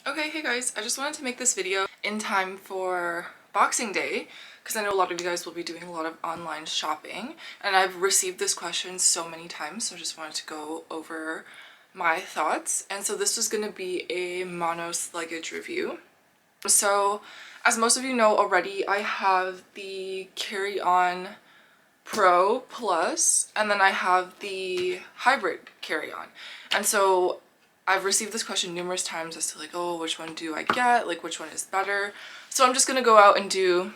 Okay, hey guys, I just wanted to make this video in time for Boxing Day because I know a lot of you guys will be doing a lot of online shopping and I've received this question so many times, so I just wanted to go over my thoughts. And so this was going to be a MONOS luggage review. So as most of you know already, I have the carry-on Pro Plus and then I have the hybrid carry-on. And so I've received this question numerous times as to like, oh, which one do I get? Like, which one is better? So I'm just gonna go out and do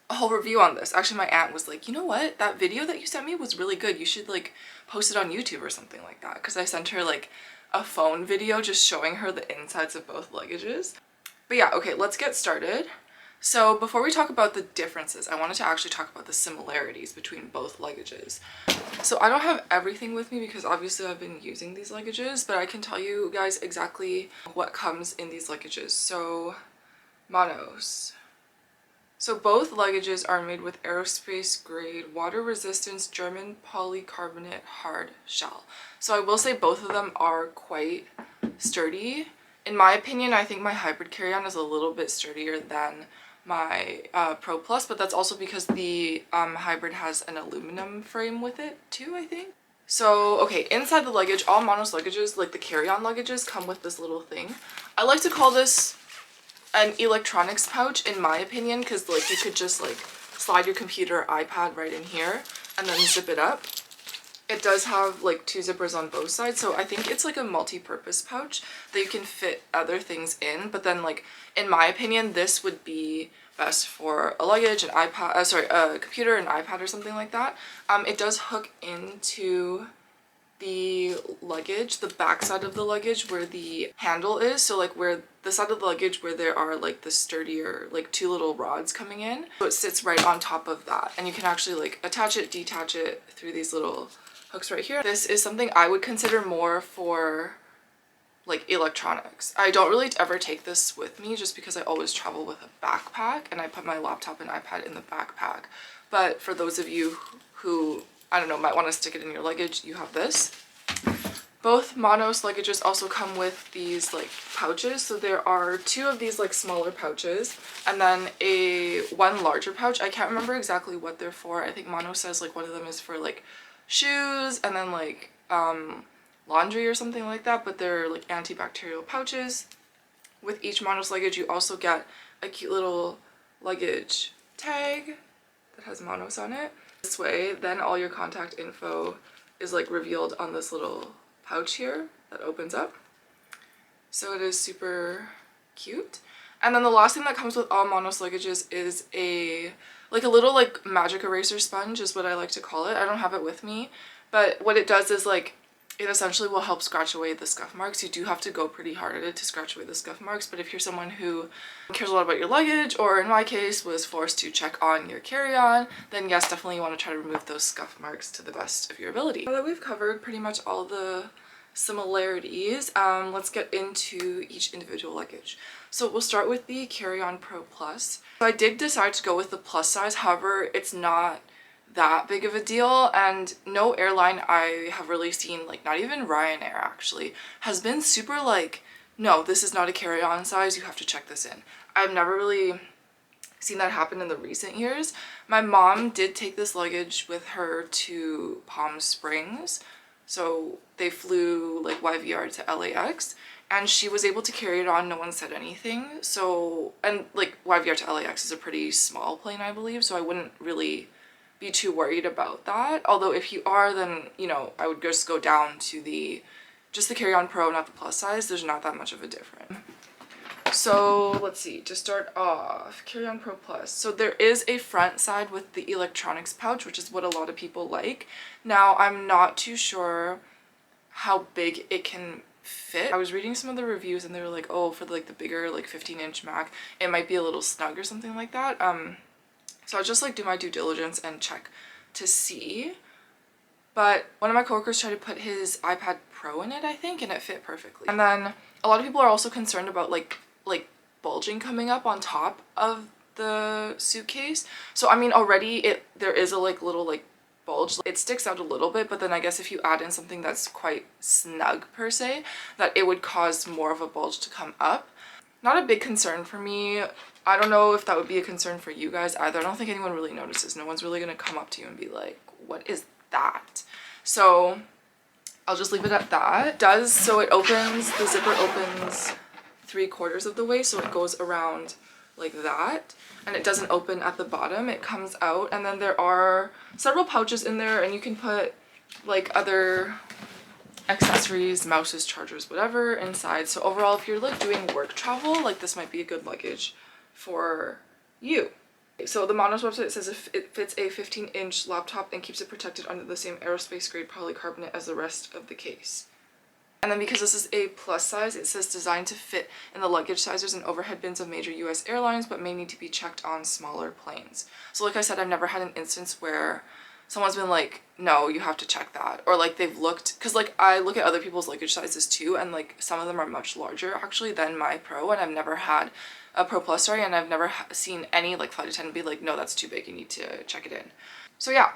a whole review on this. Actually, my aunt was like, you know what? That video that you sent me was really good. You should like post it on YouTube or something like that. Because I sent her like a phone video just showing her the insides of both luggages. But yeah, okay, let's get started. So before we talk about the differences, I wanted to actually talk about the similarities between both luggages. So I don't have everything with me because obviously I've been using these luggages, but I can tell you guys exactly what comes in these luggages. So MONOS. So both luggages are made with aerospace grade water resistance German polycarbonate hard shell. So I will say both of them are quite sturdy. In my opinion, I think my hybrid carry-on is a little bit sturdier than my Pro Plus, but that's also because the hybrid has an aluminum frame with it too, I think. So, okay, inside the luggage, all MONOS luggages, like the carry-on luggages, come with this little thing. I like to call this an electronics pouch, in my opinion, because like you could just like slide your computer or iPad right in here and then zip it up. It does have like two zippers on both sides, so I think it's like a multi-purpose pouch that you can fit other things in. But then like in my opinion, this would be best for a luggage, an iPad, a computer, an iPad or something like that. It does hook into the luggage, the back side of the luggage where the handle is, so like where the side of the luggage where there are like the sturdier like two little rods coming in, so it sits right on top of that and you can actually like attach it, detach it through these little hooks right here. This is something I would consider more for like electronics. I don't really ever take this with me just because I always travel with a backpack and I put my laptop and iPad in the backpack. But for those of you who, I don't know, might want to stick it in your luggage, you have this. Both MONOS luggages also come with these like pouches. So there are two of these like smaller pouches and then one larger pouch. I can't remember exactly what they're for. I think MONOS says like one of them is for like shoes and then like laundry or something like that, but they're like antibacterial pouches. With each MONOS luggage you also get a cute little luggage tag that has MONOS on it. This way then all your contact info is like revealed on this little pouch here that opens up. So it is super cute. And then the last thing that comes with all MONOS luggages is a little like magic eraser sponge is what I like to call it. I don't have it with me, but what it does is like it essentially will help scratch away the scuff marks. You do have to go pretty hard at it to scratch away the scuff marks, but if you're someone who cares a lot about your luggage, or in my case was forced to check on your carry-on, then yes, definitely you want to try to remove those scuff marks to the best of your ability. Now that we've covered pretty much all the similarities, let's get into each individual luggage. So we'll start with the Carry-On Pro Plus. So I did decide to go with the plus size, however, it's not that big of a deal, and no airline I have really seen, like not even Ryanair actually, has been super like, no, this is not a carry-on size, you have to check this in. I've never really seen that happen in the recent years. My mom did take this luggage with her to Palm Springs, so they flew like YVR to LAX and she was able to carry it on, no one said anything. So, and like YVR to LAX is a pretty small plane I believe, so I wouldn't really be too worried about that. Although if you are, then you know, I would just go down to just the Carry-On Pro, not the plus size. There's not that much of a difference. So let's see, to start off, Carry-On Pro Plus. So there is a front side with the electronics pouch, which is what a lot of people like. Now I'm not too sure how big it can fit. I was reading some of the reviews and they were like, oh, for like the bigger like 15-inch Mac, it might be a little snug or something like that. So I'll just like do my due diligence and check to see. But one of my coworkers tried to put his iPad Pro in it, I think, and it fit perfectly. And then a lot of people are also concerned about like bulging coming up on top of the suitcase. So I mean already there is a like little like bulge. It sticks out a little bit, but then I guess if you add in something that's quite snug per se, that it would cause more of a bulge to come up. Not a big concern for me. I don't know if that would be a concern for you guys either. I don't think anyone really notices. No one's really gonna come up to you and be like, what is that? So I'll just leave it at that. So it opens, the zipper opens 3/4 of the way, so it goes around like that, and it doesn't open at the bottom. It comes out, and then there are several pouches in there, and you can put like other accessories, mouses, chargers, whatever inside. So overall, if you're like doing work travel, like this might be a good luggage for you. So the MONOS website says it fits a 15-inch laptop and keeps it protected under the same aerospace grade polycarbonate as the rest of the case. And then because this is a plus size, it says designed to fit in the luggage sizes and overhead bins of major US airlines, but may need to be checked on smaller planes. So like I said, I've never had an instance where someone's been like, no, you have to check that. Or like they've looked, because like I look at other people's luggage sizes too, and like some of them are much larger actually than my Pro, and I've never had a Pro Plus, sorry, and I've never seen any like flight attendant be like, no, that's too big, you need to check it in. So yeah,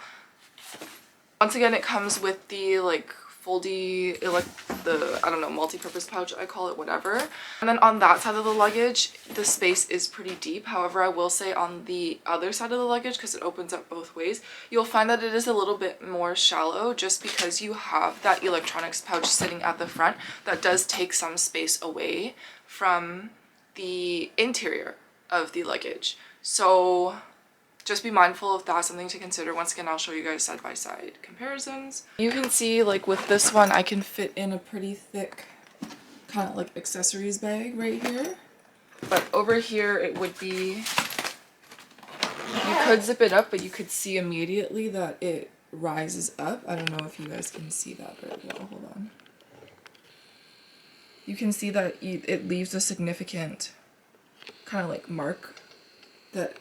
once again, it comes with the like foldy, like the, I don't know, multi-purpose pouch, I call it, whatever. And then on that side of the luggage, the space is pretty deep. However, I will say on the other side of the luggage, because it opens up both ways, you'll find that it is a little bit more shallow just because you have that electronics pouch sitting at the front that does take some space away from the interior of the luggage. So just be mindful of that, something to consider. Once again, I'll show you guys side-by-side comparisons. You can see like with this one, I can fit in a pretty thick kind of like accessories bag right here. But over here, it would be, you could zip it up, but you could see immediately that it rises up. I don't know if you guys can see that very well. Hold on. You can see that it leaves a significant kind of like mark that,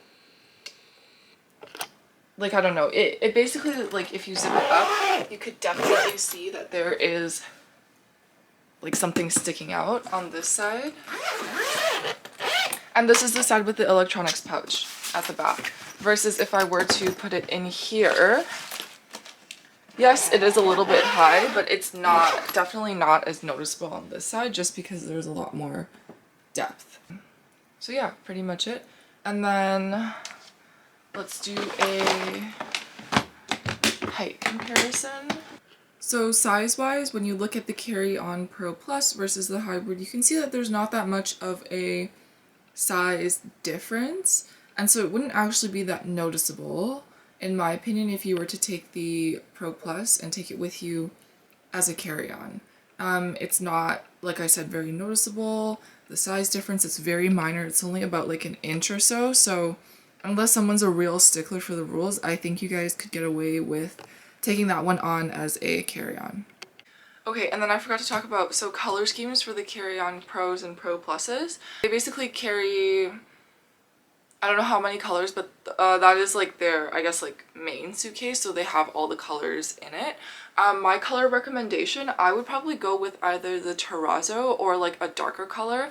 like, I don't know, it basically, like, if you zip it up, you could definitely see that there is like something sticking out on this side. And this is the side with the electronics pouch at the back. Versus if I were to put it in here, yes, it is a little bit high, but it's not, definitely not as noticeable on this side just because there's a lot more depth. So yeah, pretty much it. And then let's do a height comparison. So size-wise, when you look at the Carry-On Pro Plus versus the Hybrid, you can see that there's not that much of a size difference. And so it wouldn't actually be that noticeable, in my opinion, if you were to take the Pro Plus and take it with you as a carry-on. It's not, like I said, very noticeable. The size difference, it's very minor. It's only about like an inch or so. So unless someone's a real stickler for the rules, I think you guys could get away with taking that one on as a carry-on. Okay, and then I forgot to talk about, so color schemes for the Carry-On Pros and Pro Pluses. They basically carry, I don't know how many colors, but that is like their, I guess, like main suitcase, so they have all the colors in it. My color recommendation, I would probably go with either the terrazzo or like a darker color.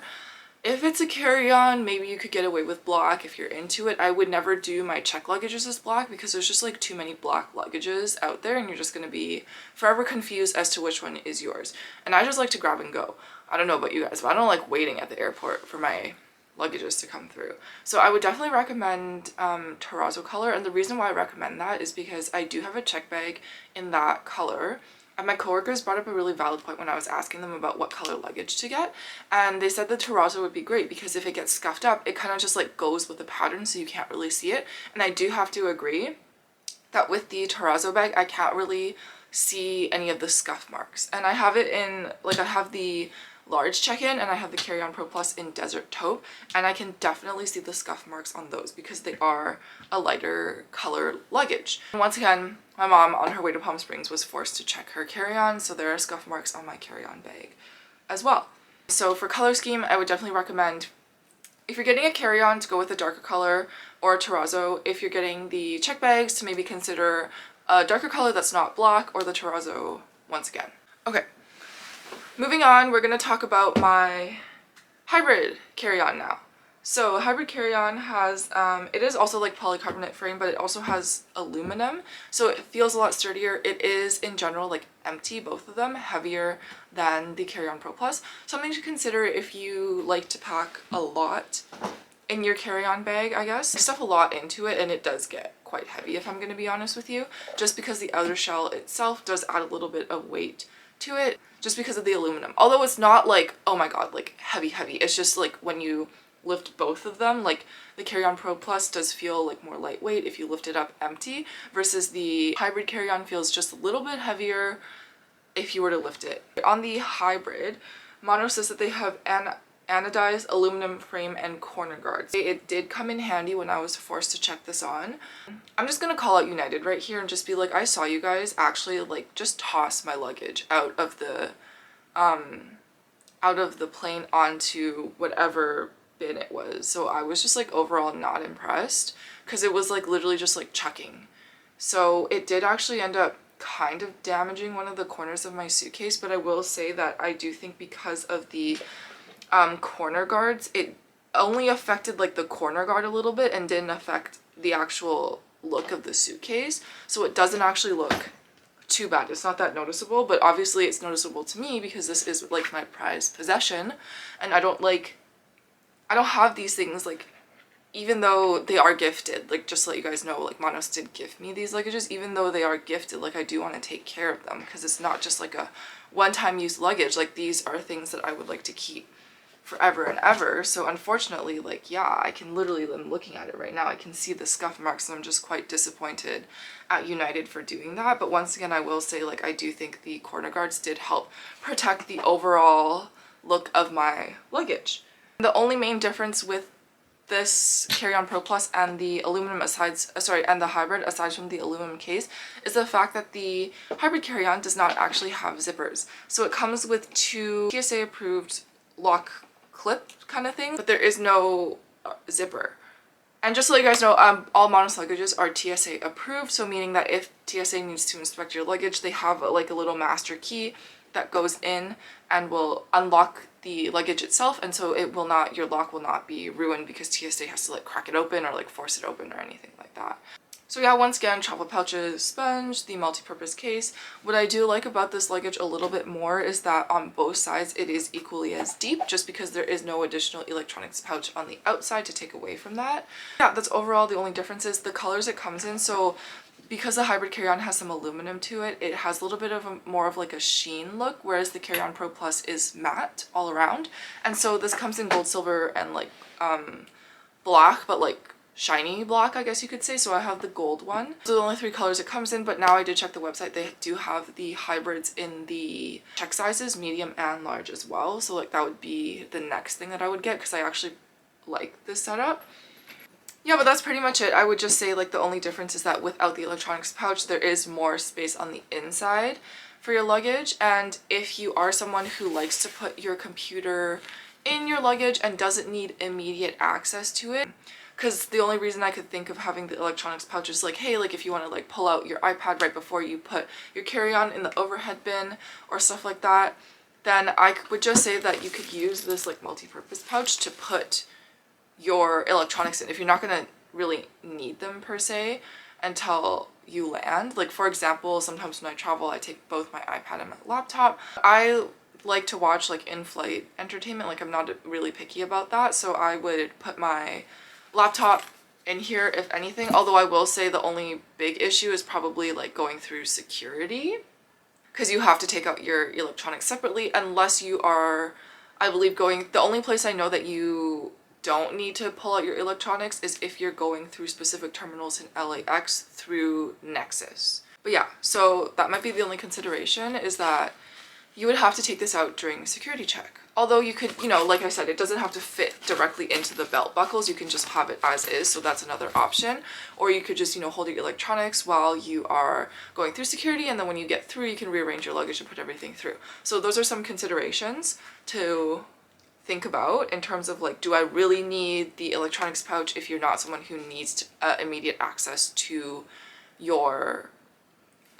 If it's a carry-on, maybe you could get away with black if you're into it. I would never do my check luggages as black because there's just like too many black luggages out there and you're just going to be forever confused as to which one is yours. And I just like to grab and go. I don't know about you guys, but I don't like waiting at the airport for my luggages to come through. So I would definitely recommend terrazzo color, and the reason why I recommend that is because I do have a check bag in that color. And my coworkers brought up a really valid point when I was asking them about what color luggage to get, and they said the terrazzo would be great because if it gets scuffed up, it kind of just like goes with the pattern so you can't really see it. And I do have to agree that with the terrazzo bag, I can't really see any of the scuff marks. And I have it in, like I have the large check-in and I have the Carry-On Pro Plus in Desert Taupe, and I can definitely see the scuff marks on those because they are a lighter color luggage. And once again, my mom on her way to Palm Springs was forced to check her carry-on, so there are scuff marks on my carry-on bag as well. So for color scheme, I would definitely recommend, if you're getting a carry-on, to go with a darker color or a terrazzo. If you're getting the check bags, to maybe consider a darker color that's not black, or the terrazzo once again. Okay. Moving on, we're going to talk about my hybrid carry-on now. So hybrid carry-on has, it is also like polycarbonate frame, but it also has aluminum. So it feels a lot sturdier. It is in general like empty, both of them, heavier than the Carry-On Pro Plus. Something to consider if you like to pack a lot in your carry-on bag, I guess. I stuff a lot into it and it does get quite heavy, if I'm going to be honest with you, just because the outer shell itself does add a little bit of weight to it, just because of the aluminum. Although it's not like, oh my god, like heavy. It's just like when you lift both of them, like the Carry-On Pro Plus does feel like more lightweight if you lift it up empty, versus the hybrid carry-on feels just a little bit heavier if you were to lift it. On the hybrid, MONOS says that they have anodized aluminum frame and corner guards. It did come in handy when I was forced to check this on. I'm just gonna call out United right here and just be like, I saw you guys actually like just toss my luggage out of the plane onto whatever bin it was. So I was just like overall not impressed because it was like literally just like chucking. So it did actually end up kind of damaging one of the corners of my suitcase, but I will say that I do think because of the corner guards, it only affected like the corner guard a little bit and didn't affect the actual look of the suitcase. So it doesn't actually look too bad. It's not that noticeable, but obviously it's noticeable to me because this is like my prized possession, and I don't have these things, like, even though they are gifted, like, just to let you guys know, like, MONOS did gift me these luggages. Even though they are gifted, like, I do want to take care of them because it's not just like a one-time use luggage. Like, these are things that I would like to keep forever and ever. So unfortunately, like, yeah, I can literally, I'm looking at it right now, I can see the scuff marks, and I'm just quite disappointed at United for doing that. But once again, I will say, like, I do think the corner guards did help protect the overall look of my luggage. The only main difference with this Carry-On Pro Plus and the aluminum and the hybrid, aside from the aluminum case, is the fact that the hybrid carry-on does not actually have zippers. So it comes with 2 TSA approved lock clip kind of thing, but there is no zipper. And just to let you guys know, all MONOS luggages are TSA approved, so meaning that if TSA needs to inspect your luggage, they have like a little master key that goes in and will unlock the luggage itself, and so it will not, your lock will not be ruined because TSA has to like crack it open or like force it open or anything like that. So yeah, once again, travel pouches, sponge, the multi-purpose case. What I do like about this luggage a little bit more is that on both sides it is equally as deep, just because there is no additional electronics pouch on the outside to take away from that. Yeah, that's overall the only difference is the colors it comes in. So because the hybrid carry-on has some aluminum to it, it has a little bit of more of like a sheen look, whereas the Carry-On Pro Plus is matte all around. And so this comes in gold, silver, and like black, but like shiny black, I guess you could say. So I have the gold one. So the only 3 colors it comes in, but now I did check the website. They do have the hybrids in the check sizes, medium and large as well. So like that would be the next thing that I would get because I actually like this setup. Yeah, but that's pretty much it. I would just say like the only difference is that without the electronics pouch, there is more space on the inside for your luggage. And if you are someone who likes to put your computer in your luggage and doesn't need immediate access to it, because the only reason I could think of having the electronics pouch is like, hey, like if you want to like pull out your iPad right before you put your carry-on in the overhead bin or stuff like that, then I would just say that you could use this like multi-purpose pouch to put your electronics in if you're not going to really need them per se until you land. Like for example, sometimes when I travel, I take both my iPad and my laptop. I like to watch like in-flight entertainment, like I'm not really picky about that, so I would put my laptop in here if anything. Although I will say the only big issue is probably like going through security, because you have to take out your electronics separately unless you are, I believe, the only place I know that you don't need to pull out your electronics is if you're going through specific terminals in LAX through Nexus. But yeah, so that might be the only consideration, is that you would have to take this out during security check. Although you could, you know, like I said, it doesn't have to fit directly into the belt buckles. You can just have it as is, so that's another option. Or you could just, you know, hold your electronics while you are going through security, and then when you get through, you can rearrange your luggage and put everything through. So those are some considerations to think about in terms of like, do I really need the electronics pouch if you're not someone who needs immediate access to your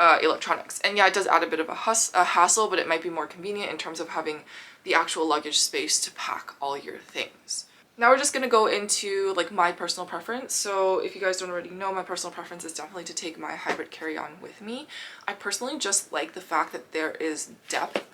electronics. And yeah, it does add a bit of a hassle, but it might be more convenient in terms of having the actual luggage space to pack all your things. Now we're just gonna go into like my personal preference. So if you guys don't already know, my personal preference is definitely to take my hybrid carry-on with me. I personally just like the fact that there is depth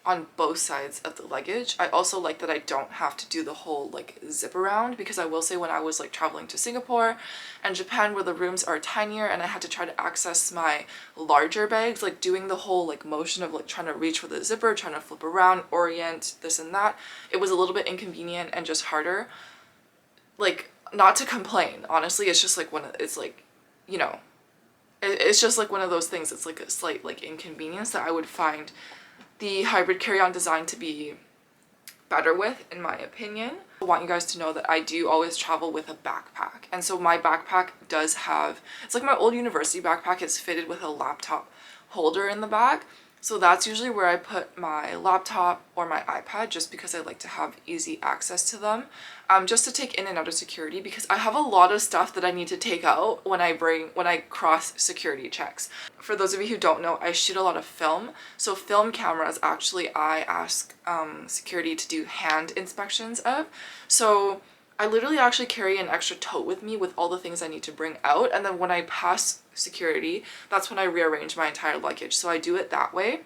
on both sides of the luggage. I also like that I don't have to do the whole like zip around, because I will say when I was like traveling to Singapore and Japan where the rooms are tinier and I had to try to access my larger bags, like doing the whole like motion of like trying to reach for the zipper, trying to flip around, orient, this and that, it was a little bit inconvenient and just harder. Like, not to complain, honestly, it's just like it's like, you know, it's just like one of those things. It's like a slight like inconvenience that I would find the hybrid carry-on design to be better with, in my opinion. I want you guys to know that I do always travel with a backpack, and so my backpack does have, it's like my old university backpack, it's fitted with a laptop holder in the back. So that's usually where I put my laptop or my iPad, just because I like to have easy access to them, just to take in and out of security, because I have a lot of stuff that I need to take out when I cross security checks. For those of you who don't know, I shoot a lot of film. So film cameras, actually, I ask security to do hand inspections of. So I literally actually carry an extra tote with me with all the things I need to bring out, and then when I pass security, that's when I rearrange my entire luggage. So I do it that way.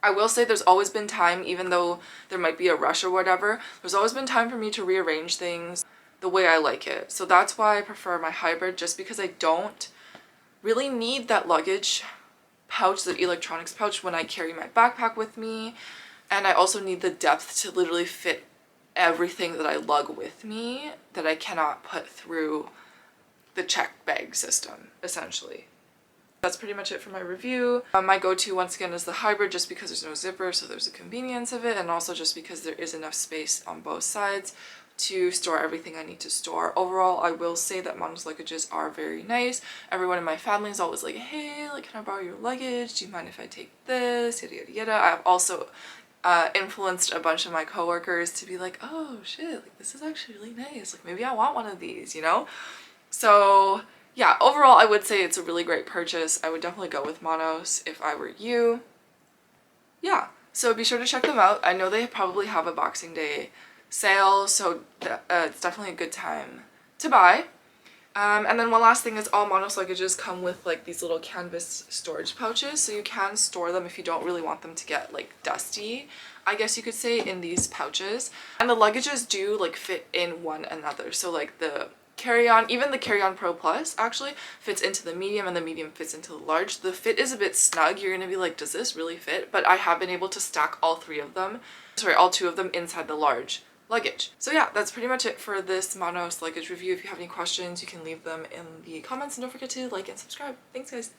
I will say there's always been time, even though there might be a rush or whatever, there's always been time for me to rearrange things the way I like it. So that's why I prefer my hybrid, just because I don't really need that luggage pouch, the electronics pouch, when I carry my backpack with me. And I also need the depth to literally fit everything that I lug with me that I cannot put through the check bag system, essentially. That's pretty much it for my review. My go-to once again is the hybrid, just because there's no zipper, so there's a convenience of it, and also just because there is enough space on both sides to store everything I need to store. Overall, I will say that MONOS luggages are very nice. Everyone in my family is always like, hey, like, can I borrow your luggage? Do you mind if I take this? Yada yada yada. I've also influenced a bunch of my coworkers to be like, oh shit, like this is actually really nice. Like maybe I want one of these, you know? So yeah, overall I would say it's a really great purchase. I would definitely go with MONOS if I were you. Yeah, so be sure to check them out. I know they probably have a Boxing Day sale, so it's definitely a good time to buy. And then one last thing is all MONOS luggages come with like these little canvas storage pouches, so you can store them if you don't really want them to get like dusty, I guess you could say, in these pouches. And the luggages do like fit in one another, so like the carry-on, even the carry-on Pro Plus actually fits into the medium, and the medium fits into the large. The fit is a bit snug. You're gonna be like, does this really fit? But I have been able to stack all two of them inside the large luggage. So yeah, that's pretty much it for this MONOS luggage review. If you have any questions, you can leave them in the comments, and don't forget to like and subscribe. Thanks guys.